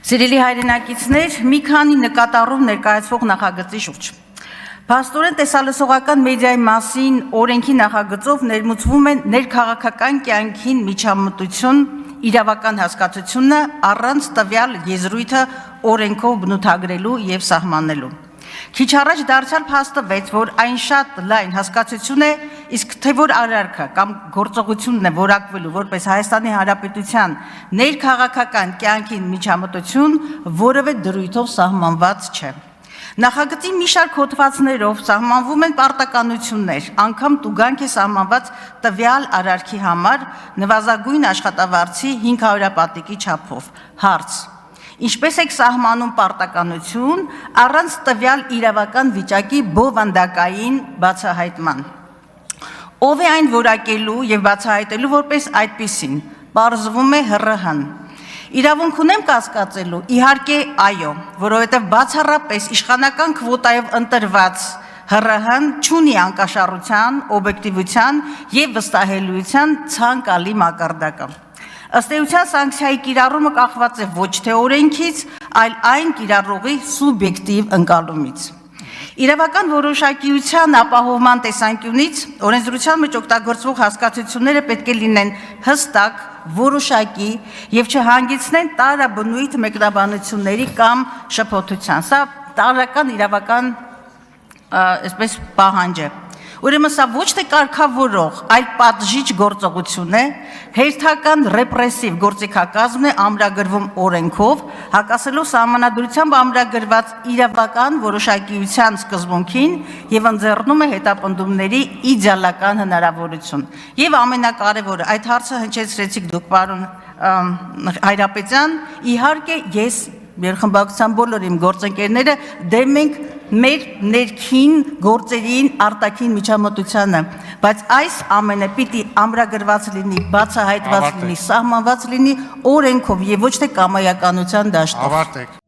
Սիրելի հայրենակիցներ, մի քանի նկատառում ներկայացվող նախագծի շուրջ։ Փաստորեն տեսալսողական մեդիայի մասին օրենքի նախագծով ներմուծվում է ներքաղաքական կյանքին միջամտություն իրավական հասկացությունը առանց տվյալ եզրույթը օրենքով բնութագրելու եւ սահմանելու։ Քիչ առաջ դարձյալ փաստվեց, որ այն շատ լայն հասկացություն է, իսկ թե որ արարքը կամ գործողությունն է որակվելու որպես Հայաստանի Հանրապետության ներքաղաքական կյանքին միջամտություն որևէ դրույթով սահմանված չէ։ Նախագծի մի շարք հոդվածներով սահմանվում են պարտականություններ, անգամ տուգանք է սահմանված տվյալ արարքի համար նվազագույն աշխատավարձի 500 պատիկի չափով։ Հարց. Ինչպես եք սահմանում պարտականություն առանց տվյալ իրավական վիճակի բովանդակային բացահայտման։ Ով է այն որակելու եւ բացահայտելու որպես այդպիսին, պարզվում է ՀՌՀ-ն։ Իրավունք ունեմ կասկածելու, իհարկե այո, որովհետև բացառապես իշխանական քվոտայով ընտրված ՀՌՀ-ն չունի անկաշառության, օբյեկտիվության եւ վստահելիության ցանկալի մակարդակը։ Ըստ էության սանկցիայի կիրառումը կախված է ոչ թե օրենքից, այլ այն կիրառողի սուբյեկտիվ ընկալումից։ Իրավական որոշակիության ապահովման տեսանկյունից օրենսդրության մեջ օգտագործվող հասկացությունները պետք է լինեն հստակ, որոշակի եւ չհանգեցնեն տարաբնույթ մեկնաբանությունների կամ շփոթության։ Սա տարրական իրավական այսպես պահանջ է։ Ուրեմն սա ոչ թե կարգավորող, այլ պատժիչ գործողություն է, հերթական ռեպրեսիվ գործիքակազմն է ամրագրվում օրենքով, հակասելով սահմանադրությամբ ամրագրված իրավական որոշակիության սկզբունքին եւ ընձեռնում է հետապնդումների իդեալական հնարավորություն։ Եվ ամենակարևորը, այդ հարցը հնչեցրեցիք դուք, պարոն Հայրապետյան, իհարկե ես Երխմբակցության բոլոր իմ գործընկերները դեմ ենք մեր ներքին գործերին արտաքին միջամտությանը, բայց այս ամենը պիտի ամրագրված լինի, բացահայտված լինի, սահմանված լինի օրենքով եւ ոչ թե կամայականության դաշտով։